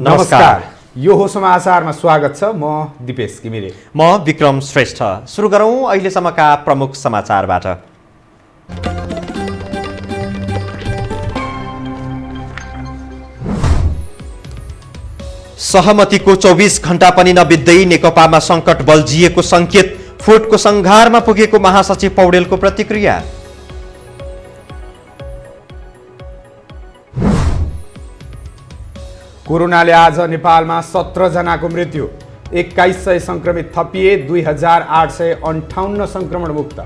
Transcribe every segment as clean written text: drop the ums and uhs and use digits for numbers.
नमस्कार। यो हो समाचारमा स्वागत छ। म दिपेश घिमिरे। म विक्रम श्रेष्ठ। सुरु गरौँ अहिलेसम्मका प्रमुख समाचारबाट। सहमतिको 24 घण्टा पनि नबित्दै नेकपामा सङ्कट बल्झिएको सङ्केत, फुटको सङ्घारमा पुगेको महासचिव पौडेलको प्रतिक्रिया। कोरोनाले आज नेपालमा 17 जनाको मृत्यु, 2100 संक्रमित थपिए, 2858 संक्रमण मुक्त।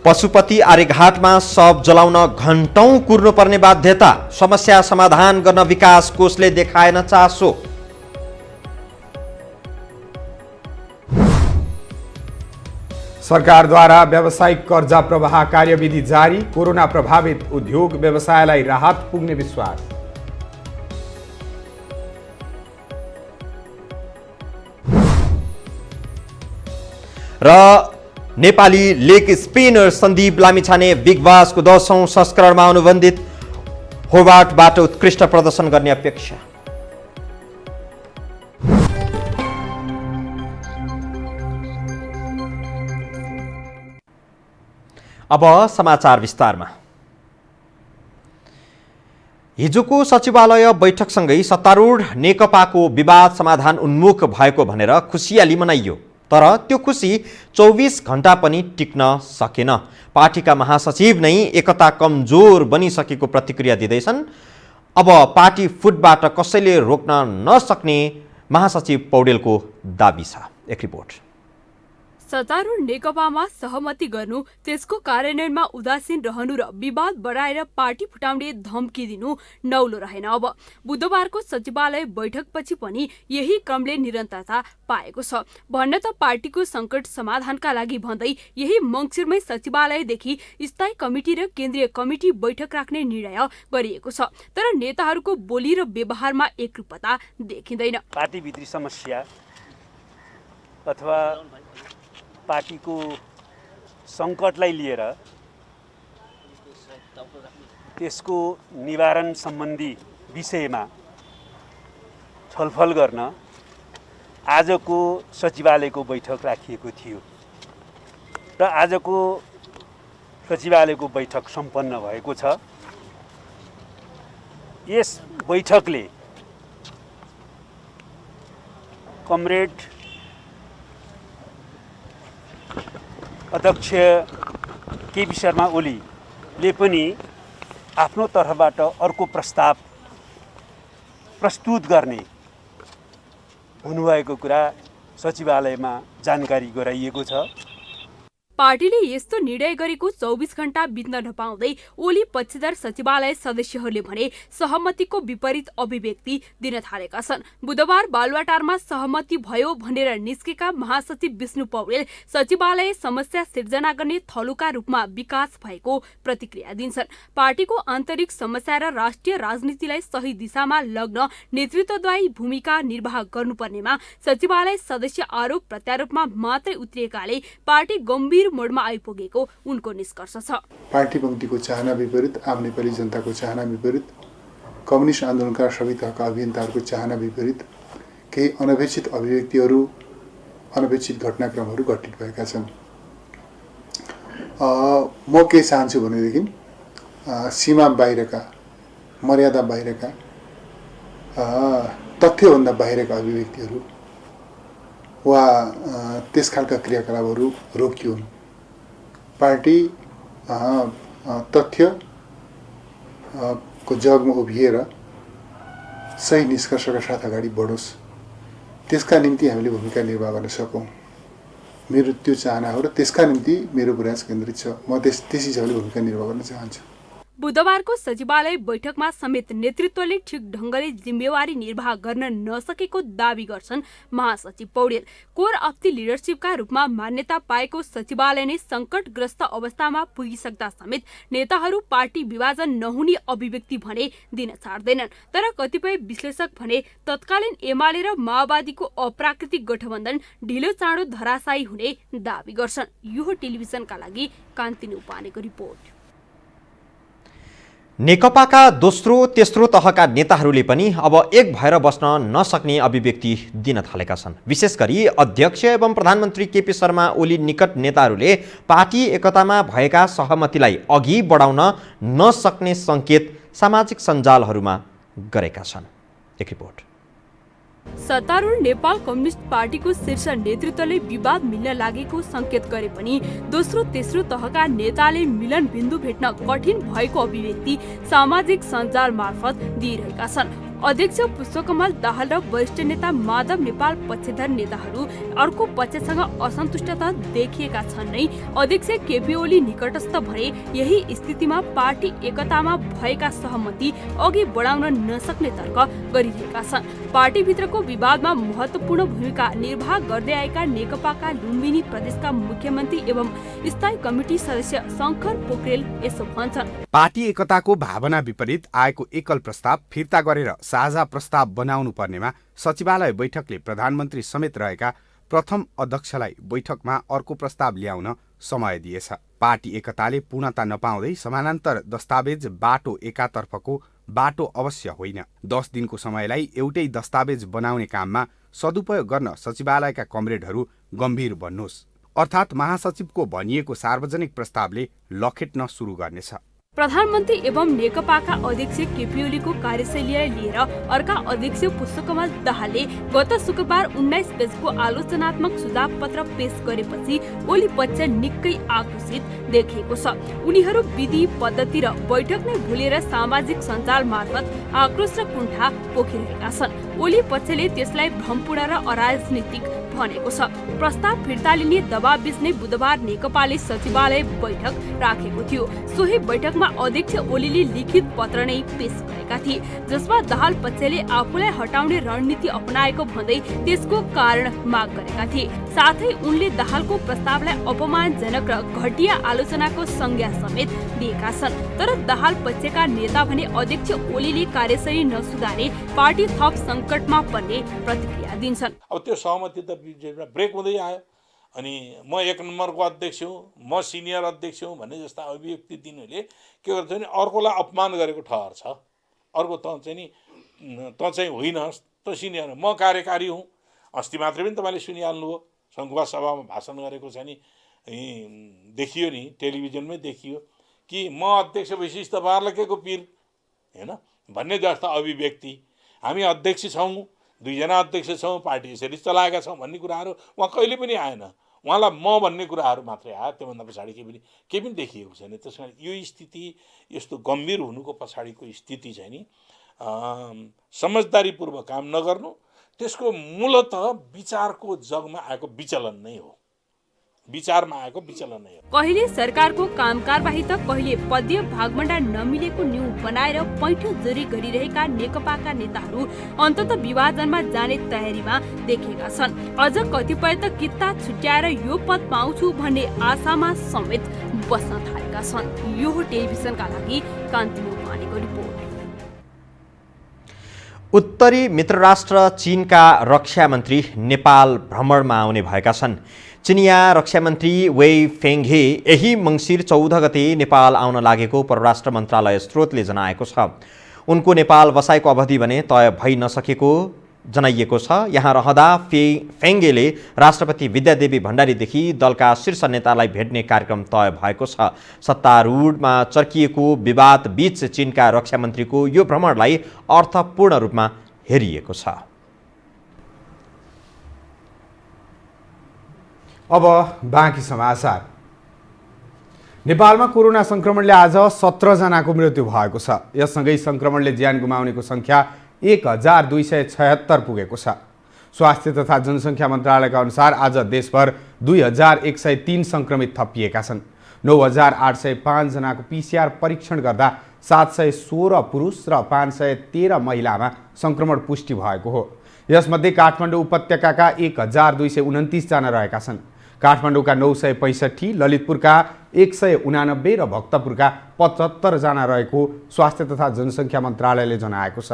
पशुपति आर्यघाटमा शव जलाउन घण्टौं कुर्नुपर्ने बाध्यता, समस्या समाधान गर्न विकास कोषले देखाएन चासो। सरकारद्वारा व्यावसायिक कर्जा प्रवाह कार्यविधि जारी, कोरोना प्रभावित उद्योग व्यवसायलाई राहत पुग्ने विश्वास। र Nepali leg spinner Sandeep Lamichhane Big बासको 10औं संस्करणमा अनुबन्धित होबार्टबाट उत्कृष्ट प्रदर्शन गर्ने अपेक्षा। अब समाचार विस्तारमा। हिजोको सचिवालय बैठकसँगै सत्तारूढ नेकपाको विवाद समाधान उन्मुख भएको भनेर खुसियाली मनाइयो, तर त्यो खुसी 24 घण्टा पनि टिक्न सकेन। पार्टीका महासचिव नै एकता कमजोर बनिसकेको प्रतिक्रिया दिँदैछन्। अब पार्टी फुटबाट कसैले रोक्न नसक्ने महासचिव पौडेलको दाबी छ। एक रिपोर्ट। सत्तारूढ नेकपामा सहमति गर्नु, त्यसको कार्यान्वयनमा उदासीन रहनु र विवाद बढाएर पार्टी फुटाउने धम्की दिनु नौलो रहेन। अब बुधबारको सचिवालय बैठकपछि पनि यही क्रमले निरन्तरता पाएको छ। भन्न त पार्टीको संकट समाधानका लागि भन्दै यही मङ्सिरमै सचिवालयदेखि स्थायी कमिटी र केन्द्रीय कमिटी बैठक राख्ने निर्णय गरिएको छ, तर नेताहरूको बोली र व्यवहारमा एकरूपता देखिँदैन। पार्टीभित्री समस्या अथवा पार्टीको सङ्कटलाई लिएर त्यसको निवारण सम्बन्धी विषयमा छलफल गर्न आजको सचिवालयको बैठक राखिएको थियो र आजको सचिवालयको बैठक सम्पन्न भएको छ। यस बैठकले कमरेड अध्यक्ष केपी शर्मा ओलीले पनि आफ्नो तर्फबाट अर्को प्रस्ताव प्रस्तुत गर्ने हुनुभएको कुरा सचिवालयमा जानकारी गराइएको छ। पार्टीले यस्तो निर्णय गरेको 24 घण्टा बित्न नपाउँदै ओली पक्षधर सचिवालय सदस्यहरूले भने सहमतिको विपरीत अभिव्यक्ति दिन थालेका छन्। बुधबार बालुवाटारमा सहमति भयो भनेर निस्केका महासचिव विष्णु पौडेल सचिवालय समस्या सिर्जना गर्ने थलोका रूपमा विकास भएको प्रतिक्रिया दिन्छन्। पार्टीको आन्तरिक समस्या र राष्ट्रिय राजनीतिलाई सही दिशामा लग्न नेतृत्वद्वारी भूमिका निर्वाह गर्नुपर्नेमा सचिवालय सदस्य आरोप प्रत्यारोपमा मात्रै उत्रिएकाले पार्टी गम्भीर मोडमा आइपुगेको उनको निष्कर्ष छ। पार्टी पंक्तिको चाहना विपरीत, आम नेपाली जनताको चाहना विपरीत, कम्युनिस्ट आन्दोलनका सबै तहका अभियन्ताहरूको चाहना विपरीत केही अनपेक्षित अभिव्यक्तिहरू, अनपेक्षित घटनाक्रमहरू घटित भएका छन्। म के चाहन्छु भनेदेखि सीमा बाहिरका, मर्यादा बाहिरका, तथ्यभन्दा बाहिरका अभिव्यक्तिहरू वा त्यस खालका क्रियाकलापहरू रोकियोन्। पार्टी तथ्य को जगमा उभिएर सही निष्कर्षका साथ अगाडि बढोस्, त्यसका निम्ति हामीले भूमिका निर्वाह गर्न सकौँ। मेरो त्यो चाहना हो र त्यसका निम्ति मेरो प्रयास केन्द्रित छ। म त्यस हिसाबले भूमिका निर्वाह गर्न चाहन्छु। बुधबारको सचिवालय बैठकमा समेत नेतृत्वले ठिक ढङ्गले जिम्मेवारी निर्वाह गर्न नसकेको दावी गर्छन् महासचिव पौडेल। कोर अफ द लिडरसिपका रूपमा मान्यता पाएको सचिवालय नै सङ्कटग्रस्त अवस्थामा पुगिसक्दा समेत नेताहरू पार्टी विभाजन नहुने अभिव्यक्ति भने दिन छाड्दैनन्। तर कतिपय विश्लेषक भने तत्कालीन एमाले र माओवादीको अप्राकृतिक गठबन्धन ढिलो चाँडो धराशायी हुने दावी गर्छन्। यो टेलिभिजनका लागि कान्तिनी उपानेको रिपोर्ट। नेकपाका दोस्रो तेस्रो तहका नेताहरूले पनि अब एक भएर बस्न नसक्ने अभिव्यक्ति दिन थालेका छन्। विशेष गरी अध्यक्ष एवं प्रधानमन्त्री केपी शर्मा ओली निकट नेताहरूले पार्टी एकतामा भएका सहमतिलाई अघि बढाउन नसक्ने सङ्केत सामाजिक सञ्जालहरूमा गरेका छन्। एक रिपोर्ट। सत्तारूढ नेपाल कम्युनिस्ट पार्टीको शीर्ष नेतृत्वले विवाद मिल्न लागेको संकेत गरे पनि दोस्रो तेस्रो तहका नेताले मिलन बिन्दु भेट्न कठिन भएको अभिव्यक्ति सामाजिक सञ्जाल मार्फत दिइरहेका छन्। अध्यक्ष पुष्पकमल दाहाल र वरिष्ठ नेता माधव नेपाल पक्षधर नेताहरू अर्को पक्षसँग असन्तुष्टता देखिएका छन् नै अध्यक्ष केपी ओली निकटस्थ भने यही स्थितिमा पार्टी एकतामा भएका सहमति अघि बढाउन नसक्ने तर्क गरिरहेका छन्। पार्टीभित्रको विवादमा महत्त्वपूर्ण भूमिका निर्वाह गर्दै आएका नेकपाका लुम्बिनी प्रदेशका मुख्यमन्त्री एवं स्थायी कमिटी सदस्य शङ्कर पोखरेल यसो भन्छन्। पार्टी एकताको भावना विपरीत आएको एकल प्रस्ताव फिर्ता गरेर साझा प्रस्ताव बनाउनु पर्नेमा सचिवालय बैठकले प्रधानमन्त्री समेत रहेका प्रथम अध्यक्षलाई बैठकमा अर्को प्रस्ताव ल्याउन समय दिएछ। पार्टी एकताले पूर्णता नपाउँदै समानान्तर दस्तावेज बाटो एकातर्फको बाटो अवश्य होइन। 10 दिनको समयलाई एउटै दस्तावेज बनाउने काममा सदुपयोग गर्न सचिवालयका कमरेडहरू गम्भीर बन्नुहोस्, अर्थात् महासचिवको भनिएको सार्वजनिक प्रस्तावले लखेट्न सुरु गर्नेछ। प्रधानमन्त्री एवं नेकपाका अध्यक्ष केपी ओलीको कार्यशैलीलाई लिएर अर्का अध्यक्ष पुष्पकमल दाहालले गत शुक्रबार 19 पेजको आलोचनात्मक सुझाव पत्र पेश गरेपछि ओली पक्ष निकै आक्रोशित देखिएको छ। उनीहरू विधि पद्धति र बैठक नै भुलेर सामाजिक सञ्जाल मार्फत आक्रोश र कुण्ठा पोखिरहेका छन्। ओली पक्षले त्यसलाई भ्रमपूर्ण र अराजनीतिक भनेको छ। प्रस्ताव फिर्ता लिने दबाब बिच्ने बुधबार नेकपाले सचिवालय बैठक राखेको थियो। सोही बैठकमा अध्यक्ष ओलीले लिखित पत्र नै पेश गरेका थिए, जसमा दाहाल पक्षले आफूलाई हटाउने रणनीति अपनाएको भन्दै त्यसको कारण माग गरेका थिए। साथै उनले दाहालको प्रस्तावलाई अपमानजनक र घटिया आलोचनाको संज्ञा समेत दिएका छन्। तर दाहाल पक्षका नेता भने अध्यक्ष ओलीले कार्यशैली नसुधारे पार्टी थप सङ्कटमा पर्ने प्रतिक्रिया दिन्छन्। अब त्यो सहमति त ब्रेक हुँदै आयो अनि म 1 नम्बरको अध्यक्ष हुँ, म सिनियर अध्यक्ष हुँ भन्ने जस्ता अभिव्यक्ति दिनुले के गर्छ भने अर्कोलाई अपमान गरेको ठहर छ। अर्को त चाहिँ होइनस्, त सिनियर, म कार्यकारी हुँ। अस्ति मात्रै पनि तपाईँले सुनिहाल्नुभयो, सङ्घुवा सभामा भाषण गरेको छ नि, देखियो नि, टेलिभिजनमै देखियो कि म अध्यक्ष भएपछि तपाईँहरूलाई के को पिर होइन भन्ने जस्ता अभिव्यक्ति। हामी अध्यक्ष छौँ, 2 जना अध्यक्ष छौँ, पार्टी यसरी चलाएका छौँ भन्ने कुराहरू उहाँ कहिले पनि आएन। उहाँलाई म भन्ने कुराहरू मात्रै आयो, त्योभन्दा पछाडि केही पनि देखिएको छैन। त्यस कारण यो स्थिति, यस्तो गम्भीर हुनुको पछाडिको स्थिति चाहिँ नि समझदारीपूर्वक काम नगर्नु, त्यसको मूलत विचारको जगमा आएको विचलन नै हो, विचारमा आएको विचलन नै हो। कहिले सरकारको काम कारबाही त कहिले पद्य भागमण्डा नमिलेको न्यू बनाएर पैठो जोरी गरिरहेका नेकपाका नेताहरू अन्तत विभाजनमा जाने तयारीमा देखिएका छन्। अझ कतिपय त किता छुट्याएर यो पद पाउँछु भन्ने आशामा समेत बस्न थालेका छन्। यो हो टेलिभिजनका लागि कान्तिमो पानीको रिपोर्ट। उत्तरी मित्र राष्ट्र चीनका रक्षा मन्त्री नेपाल भ्रमणमा आउने भएका छन्। चिनिया रक्षा मन्त्री वेई फेङ्घे यही मङ्सिर 14 गते नेपाल आउन लागेको परराष्ट्र मन्त्रालय स्रोतले जनाएको छ। उनको नेपाल बसाइको अवधि भने तय भइ नसकेको जनाइएको छ। यहाँ रहँदा फेङ्गेले राष्ट्रपति विद्यादेवी भण्डारीदेखि दलका शीर्ष नेतालाई भेट्ने कार्यक्रम तय भएको छ। सत्तारूढमा चर्किएको विवाद बीच चीनका रक्षा मन्त्रीको यो भ्रमणलाई अर्थपूर्ण रूपमा हेरिएको छ। अब बाँकी समाचार। नेपालमा कोरोना संक्रमणले आज 17 जनाको मृत्यु भएको छ। यससँगै संक्रमणले ज्यान गुमाउनेको संख्या 1276 पुगेको छ। स्वास्थ्य तथा जनसङ्ख्या मन्त्रालयका अनुसार आज देशभर 2103 संक्रमित थपिएका छन्। 9805 जनाको PCR परीक्षण गर्दा 716 पुरुष र 513 महिलामा संक्रमण पुष्टि भएको हो। यसमध्ये काठमाडौँ उपत्यकाका 1229 जना रहेका छन्। काठमाडौँका 965, ललितपुरका 189 र भक्तपुरका 75 जना रहेको स्वास्थ्य तथा जनसङ्ख्या मन्त्रालयले जनाएको छ।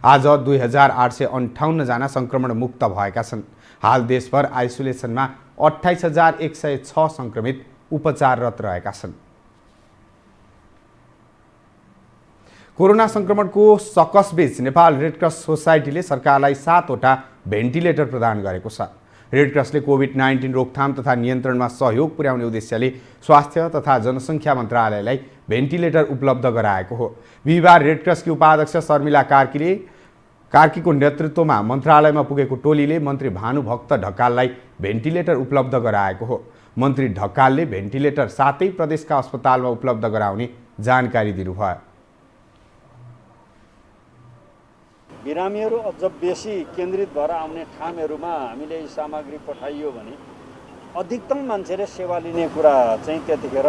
आज 2858 जना संक्रमण मुक्त भएका छन्। हाल देशभर आइसोलेसनमा 28106 संक्रमित उपचाररत रहेका छन्। कोरोना संक्रमणको सकसबीच नेपाल रेडक्रस सोसाइटीले सरकारलाई 7 वटा भेन्टिलेटर प्रदान गरेको छ। रेडक्रसले कोभिड-19 रोकथाम तथा नियन्त्रणमा सहयोग पुर्याउने उद्देश्यले स्वास्थ्य तथा जनसङ्ख्या मन्त्रालयलाई भेन्टिलेटर उपलब्ध गराएको हो। बिहिबार रेडक्रसकी उपाध्यक्ष शर्मिला कार्कीको नेतृत्वमा मन्त्रालयमा पुगेको टोलीले मन्त्री भानुभक्त ढकाललाई भेन्टिलेटर उपलब्ध गराएको हो। मन्त्री ढकालले भेन्टिलेटर 7 प्रदेशका अस्पतालमा उपलब्ध गराउने जानकारी दिनुभयो। बिरामीहरू अझ बेसी केन्द्रित भएर आउने ठाउँहरूमा हामीले यी सामग्री पठाइयो भने अधिकतम मान्छेले सेवा लिने कुरा चाहिँ त्यतिखेर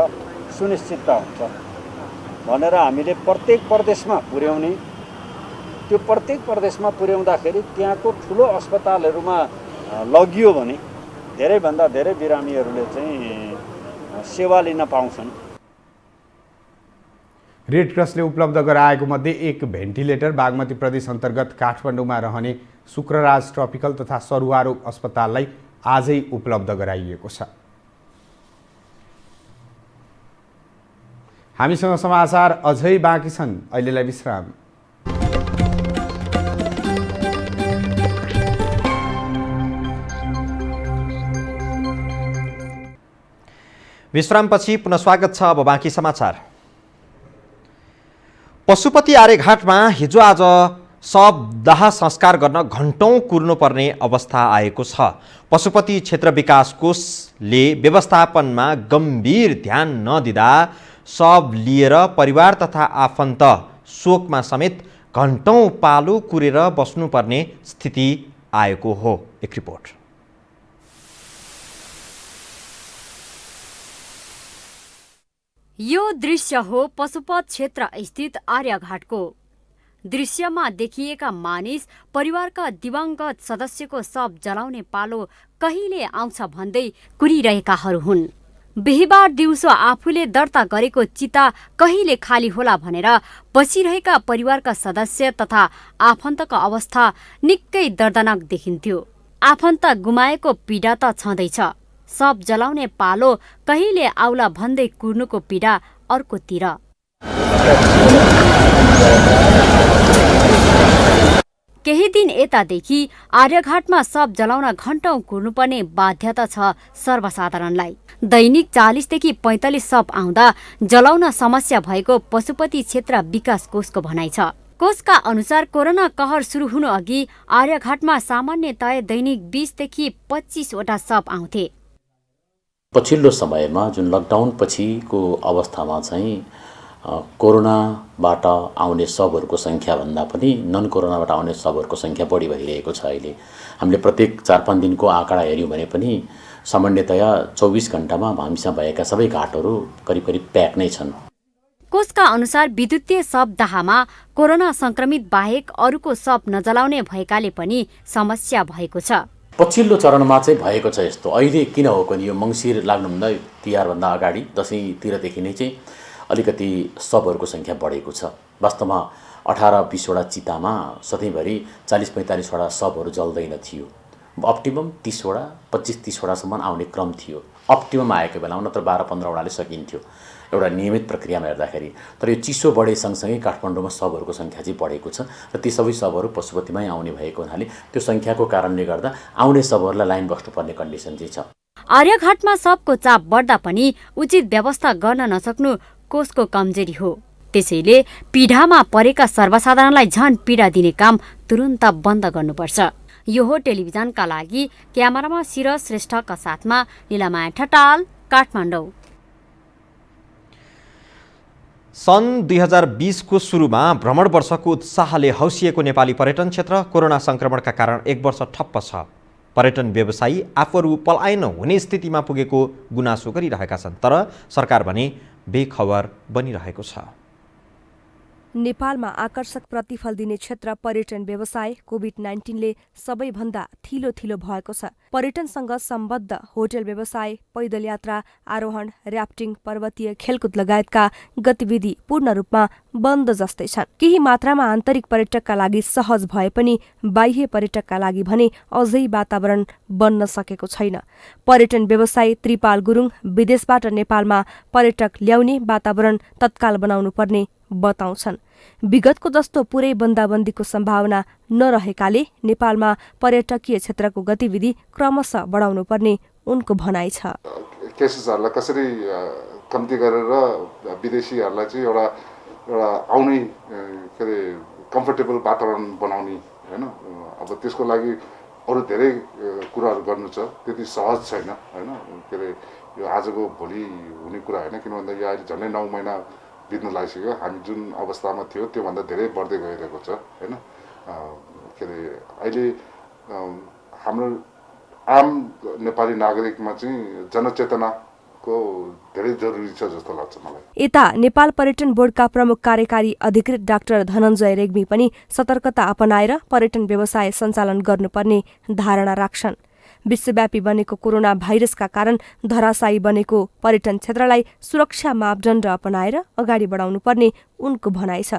सुनिश्चित हुन्छ भनेर हामीले प्रत्येक प्रदेशमा पुर्याउने। त्यो प्रत्येक प्रदेशमा पुर्याउँदाखेरि त्यहाँको ठुलो अस्पतालहरूमा लगियो भने धेरैभन्दा धेरै बिरामीहरूले चाहिँ सेवा लिन पाउँछन्। रेडक्रसले उपलब्ध गराएको मध्ये एक भेन्टिलेटर बागमती प्रदेश अन्तर्गत काठमाडौँमा रहने शुक्रराज ट्रपिकल तथा सरुवा रोग अस्पताललाई आजै उपलब्ध गराइएको छ। हामीसँग समाचार अझै बाँकी छन्, अहिलेलाई विश्राम। विश्रामपछि पुनः स्वागत छ। अब बाँकी समाचार। पशुपति आर्यघाटमा हिजो आज शव दाह संस्कार गर्न घण्टौं कुर्नुपर्ने अवस्था आएको छ। पशुपति क्षेत्र विकास कोषले व्यवस्थापनमा गम्भीर ध्यान नदिँदा शव लिएर परिवार तथा आफन्त शोकमा समेत घण्टौं पालो कुरेर बस्नुपर्ने स्थिति आएको हो। एक रिपोर्ट। यो दृश्य हो पशुपत क्षेत्र स्थित आर्यघाटको। दृश्यमा देखिएका मानिस परिवारका दिवंगत सदस्यको शव जलाउने पालो कहिले आउँछ भन्दै कुरिरहेकाहरू हुन्। बिहिबार दिउँसो आफूले दर्ता गरेको चिता कहिले खाली होला भनेर बसिरहेका परिवारका सदस्य तथा आफन्तको अवस्था निकै दर्दनाक देखिन्थ्यो। आफन्त गुमाएको पीडा त छँदैछ, शव जलाउने पालो कहिले आउला भन्दै कुर्नुको पीडा अर्कोतिर। केही दिन यतादेखि आर्यघाटमा शव जलाउन घण्टौं कुर्नुपर्ने बाध्यता छ सर्वसाधारणलाई। दैनिक 40 देखि 45 शव आउँदा जलाउन समस्या भएको पशुपति क्षेत्र विकास कोषको भनाइ छ। कोषका अनुसार कोरोना कहर सुरु हुनु अघि आर्यघाटमा सामान्यतया दैनिक 20 देखि 25 वटा शव आउँथे। पछिल्लो समयमा जुन लकडाउन पछिको अवस्थामा चाहिँ कोरोनाबाट आउने शवहरूको सङ्ख्याभन्दा पनि नन कोरोनाबाट आउने शवहरूको सङ्ख्या बढी भइरहेको छ। अहिले हामीले प्रत्येक 4-5 दिनको आँकडा हेऱ्यौँ भने पनि सामान्यतया 24 घण्टामा हामीसँग भएका सबै घाटहरू करिब करिब प्याक नै छन्। कोषका अनुसार विद्युतीय शव दाहमा कोरोना संक्रमित बाहेक अरूको शव नजलाउने भएकाले पनि समस्या भएको छ। पछिल्लो चरणमा चाहिँ भएको छ यस्तो। अहिले किन हो भने यो मङ्सिर लाग्नुभन्दा तिहारभन्दा अगाडि दसैँतिरदेखि नै चाहिँ अलिकति शवहरूको सङ्ख्या बढेको छ। वास्तवमा 18-20 वटा चितामा सधैँभरि 40-45 वटा शवहरू जल्दैन थियो। अप्टिमम 30 वटा 25-30 वटासम्म आउने क्रम थियो। अप्टिमम आएको बेलामा नत्र 12-15 वटाले सकिन्थ्यो एउटा नियमित प्रक्रियामा हेर्दाखेरि। तर यो चिसो बढे सँगसँगै काठमाडौँमा शवहरूको सङ्ख्या चाहिँ बढेको छ र ती सबै शवहरू पशुपतिमै आउने भएको हुनाले त्यो सङ्ख्याको कारणले गर्दा आउने शवहरूलाई लाइन बस्नुपर्ने कन्डिसन चाहिँ छ। आर्यघाटमा शवको चाप बढ्दा पनि उचित व्यवस्था गर्न नसक्नु कोषको कमजोरी हो। त्यसैले पीडामा परेका सर्वसाधारणलाई झन पीडा दिने काम तुरुन्त बन्द गर्नुपर्छ। यो हो टेलिभिजनका लागि क्यामेरामा सिरज श्रेष्ठका साथमा लीलामाया ठटाल, काठमाडौँ। सन् 2020 को सुरुमा भ्रमण वर्षको उत्साहले हौसिएको नेपाली पर्यटन क्षेत्र कोरोना संक्रमणका कारण 1 वर्ष ठप्प छ। पर्यटन व्यवसायी आफूहरू पलायन हुने स्थितिमा पुगेको गुनासो गरिरहेका छन्, तर सरकार भने बेखबर बनिरहेको छ। नेपालमा आकर्षक प्रतिफल दिने क्षेत्र पर्यटन व्यवसाय कोभिड-19ले सबैभन्दा थिलो भएको छ। पर्यटनसँग सम्बद्ध होटल व्यवसाय, पैदल यात्रा, आरोहण, र्याफ्टिङ, पर्वतीय खेलकुद लगायतका गतिविधि पूर्ण रूपमा बन्द जस्तै छन्। केही मात्रामा आन्तरिक पर्यटकका लागि सहज भए पनि बाह्य पर्यटकका लागि भने अझै वातावरण बन्न सकेको छैन। पर्यटन व्यवसायी त्रिपाल गुरुङ विदेशबाट नेपालमा पर्यटक ल्याउने वातावरण तत्काल बनाउनु पर्ने बताउँछन्। विगतको जस्तो पुरै बन्दाबन्दीको सम्भावना नरहेकाले नेपालमा पर्यटकीय क्षेत्रको गतिविधि क्रमशः बढाउनुपर्ने उनको भनाइ छ। केसेसहरूलाई कसरी कम्ती गरेर विदेशीहरूलाई चाहिँ एउटा आउने के अरे कम्फर्टेबल वातावरण बनाउने होइन। अब त्यसको लागि अरू धेरै कुराहरू गर्नु छ, त्यति सहज छैन होइन। के अरे यो आजको भोलि हुने कुरा होइन, किन भन्दा यो अहिले झन्डै 9 महिना बित्न लागिसक्यो। हामी जुन अवस्थामा थियो त्योभन्दा धेरै बढ्दै गइरहेको छ होइन। के अरे अहिले हाम्रो आम नेपाली नागरिकमा चाहिँ जनचेतनाको धेरै जरुरी छ जस्तो लाग्छ मलाई। यता नेपाल पर्यटन बोर्डका प्रमुख कार्यकारी अधिकृत डाक्टर धनञ्जय रेग्मी पनि सतर्कता अपनाएर पर्यटन व्यवसाय सञ्चालन गर्नुपर्ने धारणा राख्छन्। विश्वव्यापी बनेको कोरोना भाइरसका कारण धराशायी बनेको पर्यटन क्षेत्रलाई सुरक्षा मापदण्ड अपनाएर अगाडि बढाउनुपर्ने उनको भनाइ छ।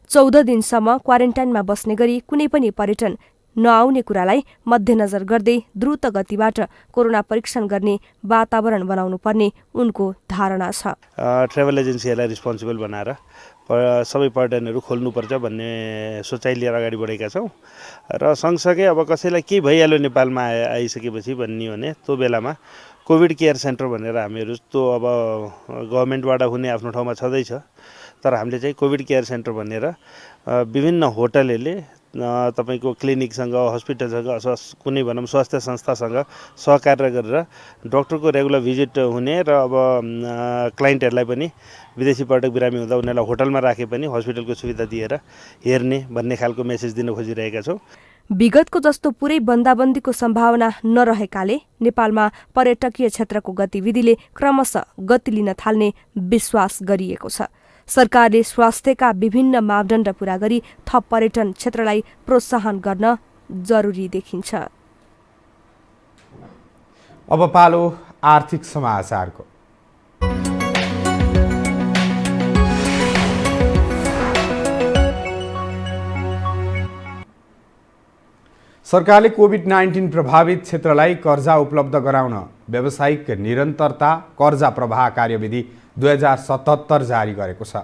14 दिनसम्म क्वारेन्टाइनमा बस्ने गरी कुनै पनि पर्यटन नआउने कुरालाई मध्यनजर गर्दै द्रुत गतिबाट कोरोना परीक्षण गर्ने वातावरण बनाउनु पर्ने उनको धारणा छ। ट्राभल एजेन्सीहरूलाई रिस्पोन्सिबल बनाएर सबै पर्यटनहरू खोल्नुपर्छ भन्ने सोचाइ लिएर अगाडि बढेका छौँ र सँगसँगै अब कसैलाई केही भइहाल्यो नेपालमा आइसकेपछि भन्ने हो भने त्यो बेलामा कोभिड केयर सेन्टर भनेर हामीहरू त्यो अब गभर्मेन्टबाट हुने आफ्नो ठाउँमा छँदैछ, तर हामीले चाहिँ कोभिड केयर सेन्टर भनेर विभिन्न होटलहरूले तपाईँको क्लिनिकसँग हस्पिटलसँग कुनै भनौँ स्वास्थ्य संस्थासँग सहकार्य गरेर डक्टरको रेगुलर भिजिट हुने र अब क्लाइन्टहरूलाई पनि विदेशी पर्यटक बिरामी हुँदा उनीहरूलाई होटलमा राखे पनि हस्पिटलको सुविधा दिएर हेर्ने भन्ने खालको मेसेज दिन खोजिरहेका छौँ। विगतको जस्तो पुरै बन्दाबन्दीको सम्भावना नरहेकाले नेपालमा पर्यटकीय क्षेत्रको गतिविधिले क्रमशः गति लिन थाल्ने विश्वास गरिएको छ। सरकारले स्वास्थ्यका विभिन्न मापदण्ड पूरा गरी थप पर्यटन क्षेत्रलाई प्रोत्साहन गर्न जरुरी देखिन्छ। अब पालो आर्थिक समाचारको। सरकारले कोभिड-19 प्रभावित क्षेत्रलाई कर्जा उपलब्ध गराउन व्यावसायिक निरन्तरता कर्जा प्रवाह कार्यविधि 2077 जारी गरेको छ।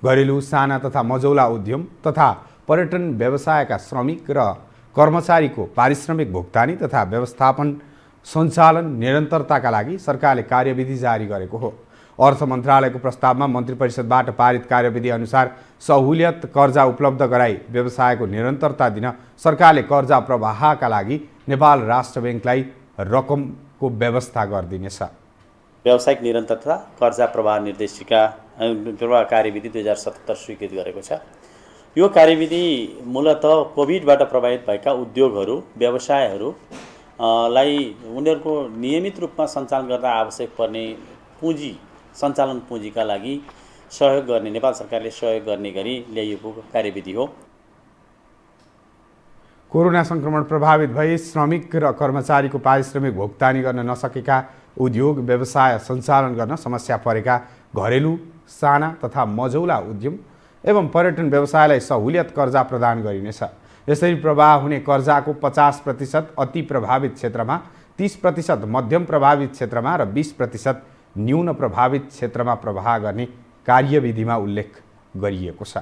घरेलु साना तथा मझौला उद्यम तथा पर्यटन व्यवसायका श्रमिक र कर्मचारीको पारिश्रमिक भुक्तानी तथा व्यवस्थापन सञ्चालन निरन्तरताका लागि सरकारले कार्यविधि जारी गरेको हो। अर्थ मन्त्रालयको प्रस्तावमा मन्त्री परिषदबाट पारित कार्यविधि अनुसार सहुलियत कर्जा उपलब्ध गराई व्यवसायको निरन्तरता दिन सरकारले कर्जा प्रवाहका लागि नेपाल राष्ट्र ब्याङ्कलाई रकमको व्यवस्था गरिदिनेछ। व्यावसायिक निरन्तरता कर्जा प्रवाह निर्देशिका प्रवाह कार्यविधि 2077 स्वीकृत गरेको छ। यो कार्यविधि मूलतः कोभिडबाट प्रभावित भएका उद्योगहरू व्यवसायहरूलाई उनीहरूको नियमित रूपमा सञ्चालन गर्दा आवश्यक पर्ने पुँजी सञ्चालन पुँजीका लागि सहयोग गर्ने नेपाल सरकारले सहयोग गर्ने गरी ल्याइएको कार्यविधि हो। कोरोना संक्रमण प्रभावित भई श्रमिक र कर्मचारीको पारिश्रमिक भुक्तानी गर्न नसकेका उद्योग व्यवसाय सञ्चालन गर्न समस्या परेका घरेलु साना तथा मझौला उद्यम एवं पर्यटन व्यवसायलाई सहुलियत कर्जा प्रदान गरिनेछ। यसरी प्रवाह हुने कर्जाको 50% अति प्रभावित क्षेत्रमा, 30% मध्यम प्रभावित क्षेत्रमा र 20% न्यून प्रभावित क्षेत्रमा प्रवाह गर्ने कार्यविधिमा उल्लेख गरिएको छ।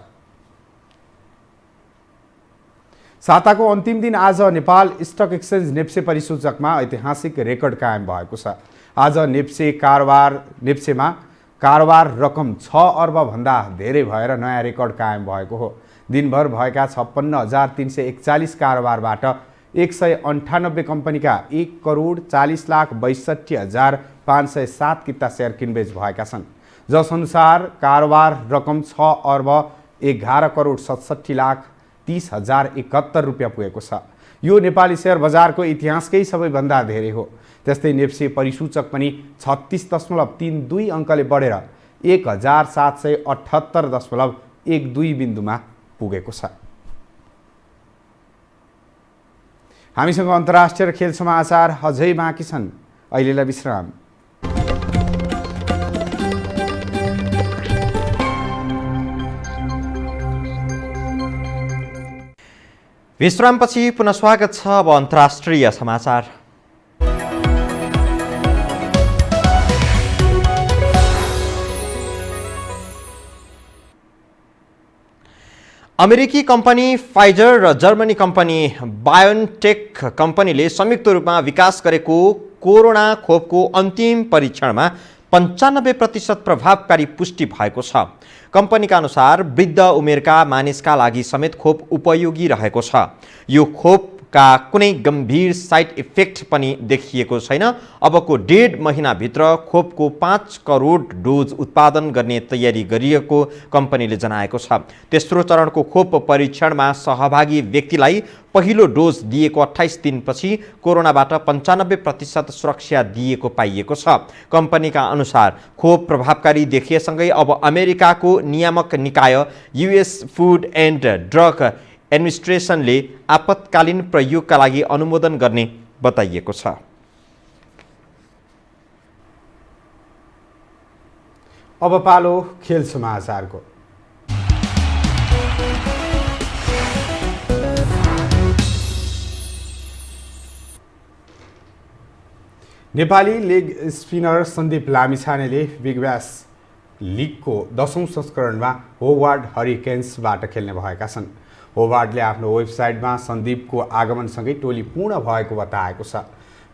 साताको अन्तिम दिन आज नेपाल स्टक एक्सचेन्ज नेप्से परिसूचकमा ऐतिहासिक रेकर्ड कायम भएको छ। आज नेप्सेमा कारोबार रकम 6 अर्ब भन्दा धेरै भएर नयाँ रेकर्ड कायम भएको हो। दिनभर भएका 56,341 कारोबारबाट 198 कम्पनीका 1,40,62,507 किता सेयर किनबेच भएका छन्, जसअनुसार कारोबार रकम 6 अर्ब 11,67,30,71 रुपियाँ पुगेको छ। यो नेपाली सेयर बजारको इतिहासकै सबैभन्दा धेरै हो। त्यस्तै नेप्से परिसूचक पनि 36.32 अङ्कले बढेर 1778.12 बिन्दुमा पुगेको छ। हामीसँग अन्तर्राष्ट्रिय खेल समाचार अझै बाँकी छन्। अहिलेलाई विश्राम। विश्रामपछि पुनः स्वागत छ। अब अन्तर्राष्ट्रिय समाचार। अमेरिकी कम्पनी फाइजर र जर्मनी कम्पनी बायोनटेक कम्पनीले संयुक्त रूपमा विकास गरेको कोरोना खोपको अन्तिम परीक्षणमा 95% प्रभावकारी पुष्टि भएको छ। कम्पनीका अनुसार वृद्ध उमेरका मानिसका लागि समेत खोप उपयोगी रहेको छ। यो खोपका कुनै गम्भीर साइड इफेक्ट पनि देखिएको छैन। अबको 1.5 महिनाभित्र खोपको 5 करोड डोज उत्पादन गर्ने तयारी गरिएको कम्पनीले जनाएको छ। तेस्रो चरणको खोप परीक्षणमा सहभागी व्यक्तिलाई पहिलो डोज दिएको 28 दिनपछि कोरोनाबाट 95% सुरक्षा दिएको पाइएको छ। कम्पनीका अनुसार खोप प्रभावकारी देखिएसँगै अब अमेरिकाको नियामक निकाय US फुड एन्ड ड्रग एडमिनिस्ट्रेसनले आपतकालीन प्रयोगका लागि अनुमोदन गर्ने बताइएको छ। अब पालो खेल समाचारको। नेपाली लेग स्पिनर सन्दीप लामिछानेले बिग ब्यास लिगको 10औं संस्करणमा होवार्ड हरिकेन्सबाट खेल्ने भएका छन्। होवार्डले आफ्नो वेबसाइटमा सन्दीपको आगमनसँगै टोली पूर्ण भएको बताएको छ।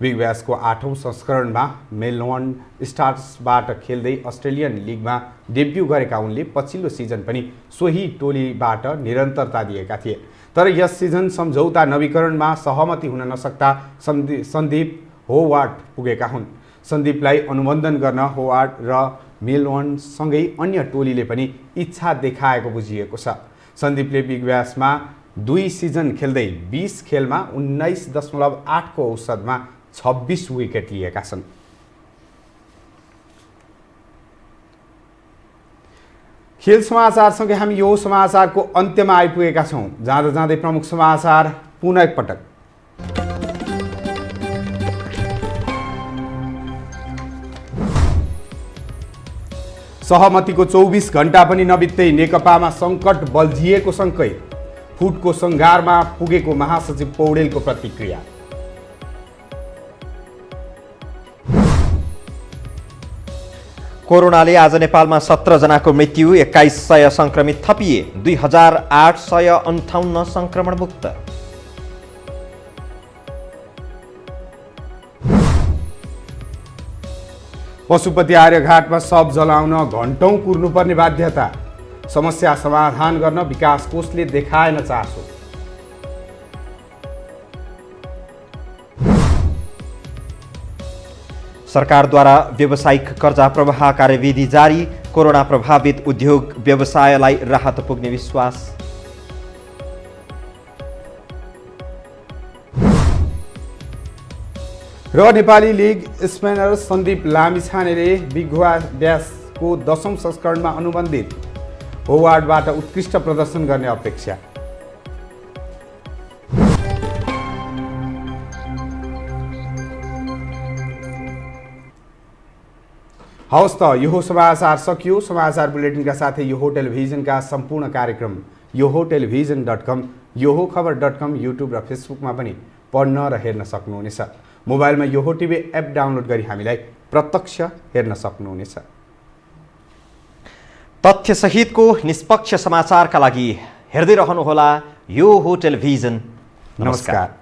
बिग ब्यासको 8औं संस्करणमा मेलबर्न स्टार्सबाट खेल्दै अस्ट्रेलियन लिगमा डेब्यू गरेका उनले पछिल्लो सिजन पनि सोही टोलीबाट निरन्तरता दिएका थिए। तर यस सिजन सम्झौता नवीकरणमा सहमति हुन नसक्दा सन्दीप होवार्ड पुगेका हुन्। सन्दीपलाई अनुमोदन गर्न होवार्ड र मेलबर्नसँगै अन्य टोलीले पनि इच्छा देखाएको बुझिएको छ। सन्दीपले बिग ब्यासमा 2 सिजन खेल्दै 20 खेलमा 19.8 को औसतमा 26 विकेट लिएका छन्। खेल समाचारसँगै हामी यो समाचारको अन्त्यमा आइपुगेका छौँ। जाँदा जाँदै प्रमुख समाचार पुनः एकपटक। सहमतिको 24 घण्टा पनि नबित्दै नेकपामा सङ्कट बल्झिएको सङ्केत। फुटको सङ्घारमा पुगेको महासचिव पौडेलको प्रतिक्रिया। कोरोनाले आज नेपालमा 17 जनाको मृत्यु, 2100 संक्रमित थपिए, 2858 संक्रमण मुक्त। पशुपति आर्यघाटमा शव जलाउन घण्टौं कुर्नुपर्ने बाध्यता। समस्या समाधान गर्न विकास कोषले देखाएन चासो। सरकारद्वारा व्यावसायिक कर्जा प्रवाह कार्यविधि जारी, कोरोना प्रभावित उद्योग व्यवसायलाई राहत पुग्ने विश्वास। र नेपाली लिग स्पिनर सन्दीप लामिछानेले बिग ब्यासको 10औं संस्करणमा अनुबन्धित होवार्डबाट उत्कृष्ट प्रदर्शन गर्ने अपेक्षा। हवस् त यो समाचार सकियो। समाचार बुलेटिनका साथै यो टेलिभिजनका सम्पूर्ण कार्यक्रम यो टेलिभिजन.com, यो खबर.com, युट्युब र फेसबुकमा पनि पढ्न र हेर्न सक्नुहुनेछ। मोबाइलमा यो टिभी एप डाउनलोड गरी हामीलाई प्रत्यक्ष हेर्न सक्नुहुनेछ। तथ्यसहितको निष्पक्ष समाचारका लागि हेर्दै रहनुहोला यो टेलिभिजन। नमस्कार।